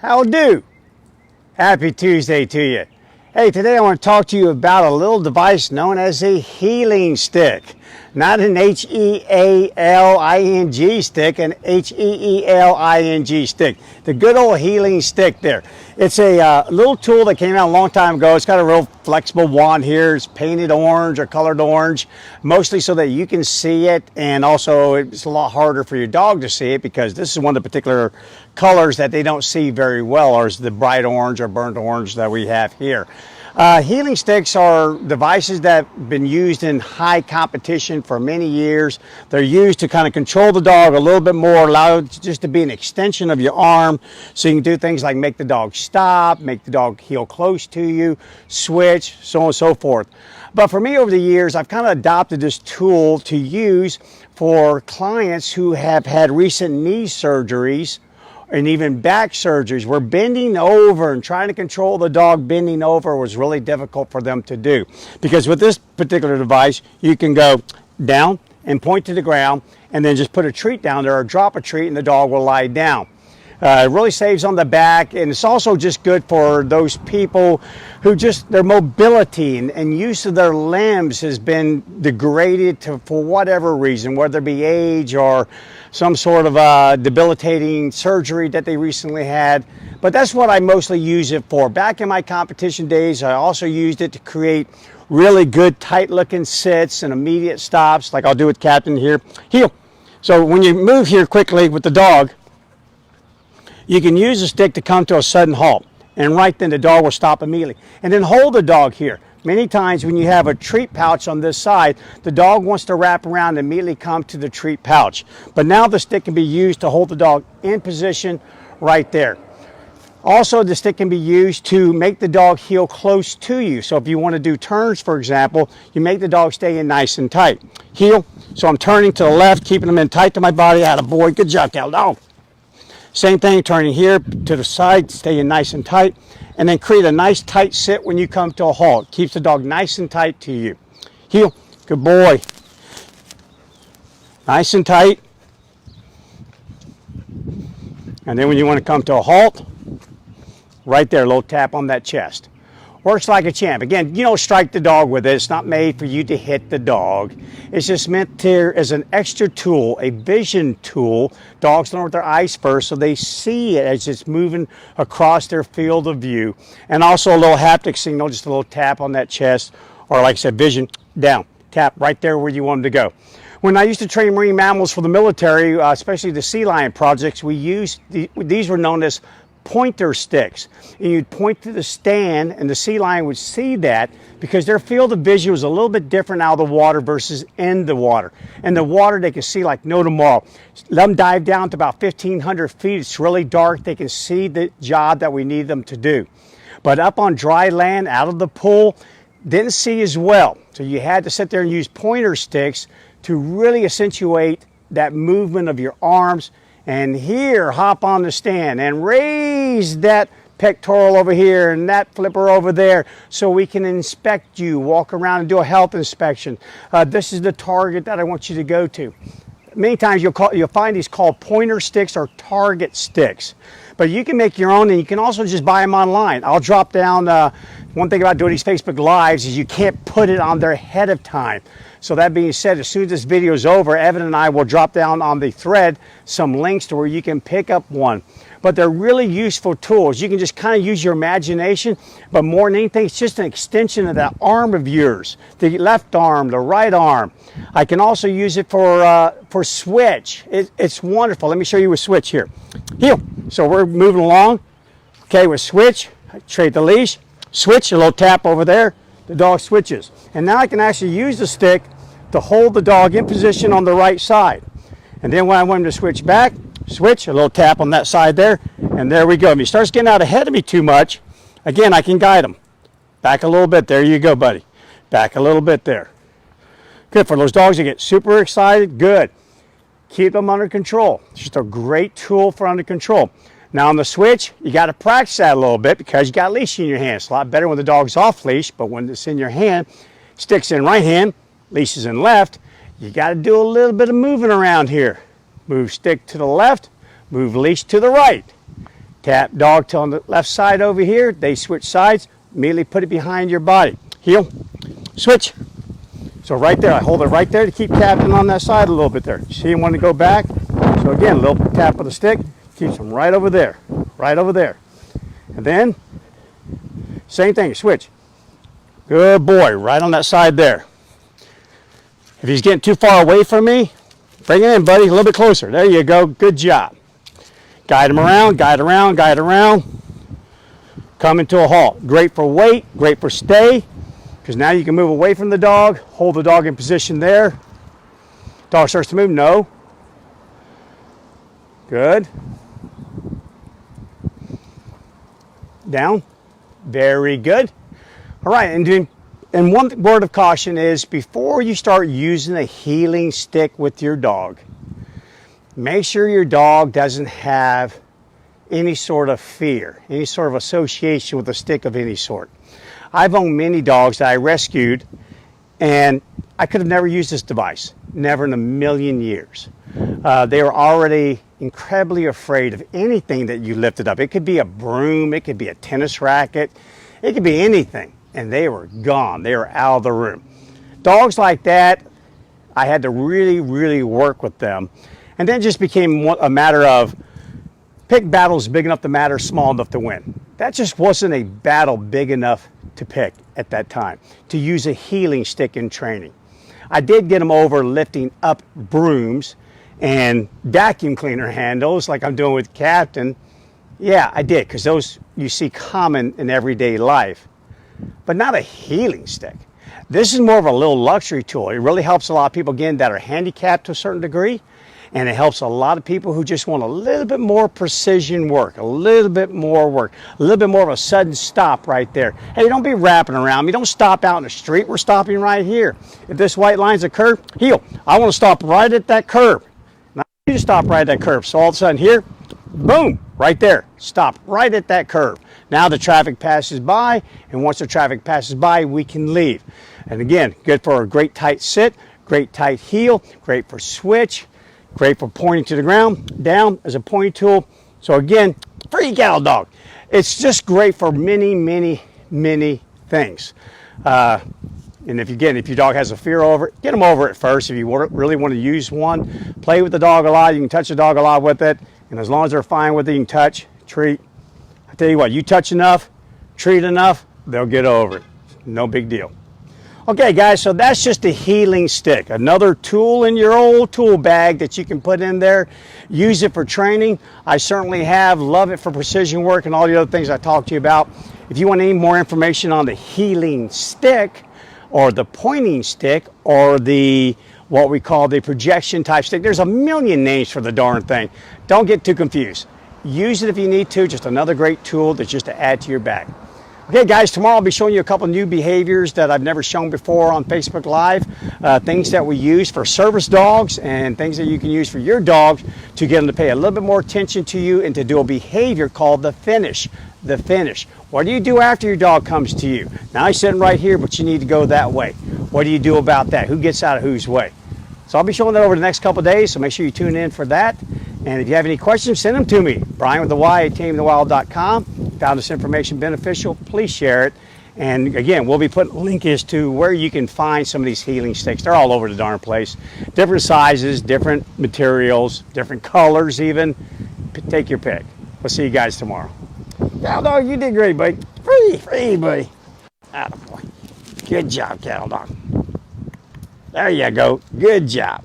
How do? Happy Tuesday to you. Hey, today I want to talk to you about a little device known as a healing stick. Not an H-E-A-L-I-N-G stick, an H-E-E-L-I-N-G stick. The good old healing stick there. It's a little tool that came out a long time ago. It's got a real flexible wand here. It's painted orange or colored orange, mostly so that you can see it, and also it's a lot harder for your dog to see it because this is one of the particular colors that they don't see very well, or is the bright orange or burnt orange that we have here. Healing sticks are devices that have been used in high competition for many years. They're used to kind of control the dog a little bit more, allow it just to be an extension of your arm, so you can do things like make the dog stop, make the dog heel close to you, switch, so on and so forth. But for me over the years, I've kind of adopted this tool to use for clients who have had recent knee surgeries and even back surgeries, where bending over and trying to control the dog bending over was really difficult for them to do. Because with this particular device, you can go down and point to the ground and then just put a treat down there or drop a treat and the dog will lie down. It really saves on the back, and it's also just good for those people who just, their mobility and use of their limbs has been degraded for whatever reason, whether it be age or some sort of debilitating surgery that they recently had. But that's what I mostly use it for. Back in my competition days, I also used it to create really good tight looking sits and immediate stops, like I'll do with Captain here. Heel. So when you move here quickly with the dog, you can use the stick to come to a sudden halt, and right then the dog will stop immediately. And then hold the dog here. Many times when you have a treat pouch on this side, the dog wants to wrap around and immediately come to the treat pouch. But now the stick can be used to hold the dog in position right there. Also, the stick can be used to make the dog heel close to you. So if you want to do turns, for example, you make the dog stay in nice and tight. Heel, so I'm turning to the left, keeping them in tight to my body. Attaboy, good job, Cal. Dog. Same thing, turning here to the side, staying nice and tight, and then create a nice tight sit when you come to a halt. Keeps the dog nice and tight to you. Heel, good boy. Nice and tight. And then when you want to come to a halt, right there, a little tap on that chest. Works like a champ. Again, you don't strike the dog with it. It's not made for you to hit the dog. It's just meant to, as an extra tool, a vision tool. Dogs learn with their eyes first, so they see it as it's moving across their field of view. And also a little haptic signal, just a little tap on that chest, or like I said, vision, down. Tap right there where you want them to go. When I used to train marine mammals for the military, especially the sea lion projects, we used, these were known as pointer sticks, and you'd point to the stand and the sea lion would see that because their field of vision was a little bit different out of the water versus in the water. In the water they can see like no tomorrow. Let them dive down to about 1,500 feet. It's really dark. They can see the job that we need them to do. But up on dry land, out of the pool, didn't see as well. So you had to sit there and use pointer sticks to really accentuate that movement of your arms. And here, hop on the stand and raise that pectoral over here and that flipper over there so we can inspect you, walk around and do a health inspection. This is the target that I want you to go to. Many times you'll find these called pointer sticks or target sticks. But you can make your own, and you can also just buy them online. I'll drop down, one thing about doing these Facebook Lives is you can't put it on there ahead of time. So that being said, as soon as this video is over, Evan and I will drop down on the thread some links to where you can pick up one. But they're really useful tools. You can just kind of use your imagination, but more than anything, it's just an extension of that arm of yours, the left arm, the right arm. I can also use it for switch. It's wonderful. Let me show you a switch here. Heel. So we're moving along. Okay, with switch, I trade the leash, switch, a little tap over there, the dog switches. And now I can actually use the stick to hold the dog in position on the right side. And then when I want him to switch back, switch, a little tap on that side there, and there we go. If he starts getting out ahead of me too much, again, I can guide him. Back a little bit, there you go, buddy. Back a little bit there. Good, for those dogs that get super excited, good. Keep them under control. It's just a great tool for under control. Now on the switch, you got to practice that a little bit because you got a leash in your hand. It's a lot better when the dog's off leash, but when it's in your hand, stick's in right hand, leash is in left, you got to do a little bit of moving around here. Move stick to the left, move leash to the right. Tap dog to on the left side over here. They switch sides. Immediately put it behind your body. Heel, switch. So right there, I hold it right there to keep Captain on that side a little bit there. See him want to go back? So again, a little tap of the stick keeps him right over there, right over there. And then, same thing, switch. Good boy, right on that side there. If he's getting too far away from me, bring it in, buddy, a little bit closer. There you go, good job. Guide him around, guide around, guide around. Coming to a halt. Great for wait, great for stay, because now you can move away from the dog, hold the dog in position there. Dog starts to move, no. Good. Down, very good. All right, and one word of caution is before you start using a heeling stick with your dog, make sure your dog doesn't have any sort of fear, any sort of association with a stick of any sort. I've owned many dogs that I rescued, and I could have never used this device, never in a million years. They were already incredibly afraid of anything that you lifted up. It could be a broom, it could be a tennis racket, it could be anything, and they were gone. They were out of the room. Dogs like that, I had to really, really work with them, and then it just became a matter of pick battles big enough to matter, small enough to win. That just wasn't a battle big enough to pick at that time, to use a heeling stick in training. I did get them over lifting up brooms and vacuum cleaner handles like I'm doing with Captain. Yeah, I did, because those you see common in everyday life, but not a heeling stick. This is more of a little luxury tool. It really helps a lot of people, again, that are handicapped to a certain degree, and it helps a lot of people who just want a little bit more precision work, a little bit more work, a little bit more of a sudden stop right there. Hey, don't be wrapping around me. Don't stop out in the street. We're stopping right here. If this white line's a curve, heel. I want to stop right at that curve. Now you just stop right at that curve. So all of a sudden here, boom, right there. Stop right at that curve. Now the traffic passes by, and once the traffic passes by, we can leave. And again, good for a great tight sit, great tight heel, great for switch, great for pointing to the ground, down as a pointing tool. So again, free cattle dog. It's just great for many, many, many things. And if your dog has a fear over it, get them over it first. If you really want to use one, play with the dog a lot. You can touch the dog a lot with it. And as long as they're fine with it, you can touch, treat. I tell you what, you touch enough, treat enough, they'll get over it. No big deal. Okay, guys, so that's just a heeling stick. Another tool in your old tool bag that you can put in there. Use it for training. I certainly have. Love it for precision work and all the other things I talked to you about. If you want any more information on the heeling stick or the pointing stick or the what we call the projection type stick, there's a million names for the darn thing. Don't get too confused. Use it if you need to. Just another great tool that's just to add to your bag. Okay, guys, tomorrow I'll be showing you a couple new behaviors that I've never shown before on Facebook Live, things that we use for service dogs and things that you can use for your dogs to get them to pay a little bit more attention to you and to do a behavior called the finish. The finish. What do you do after your dog comes to you? Now he's sitting right here, but you need to go that way. What do you do about that? Who gets out of whose way? So I'll be showing that over the next couple of days, so make sure you tune in for that. And if you have any questions, send them to me. Bryan with the Y at tamingthewild.com. Found this information beneficial, please share it. And again, we'll be putting a link as to where you can find some of these heeling sticks. They're all over the darn place. Different sizes, different materials, different colors even. Take your pick. We'll see you guys tomorrow. Cattle dog, you did great, buddy. Free, buddy. Attaboy. Good job, cattle dog. There you go. Good job.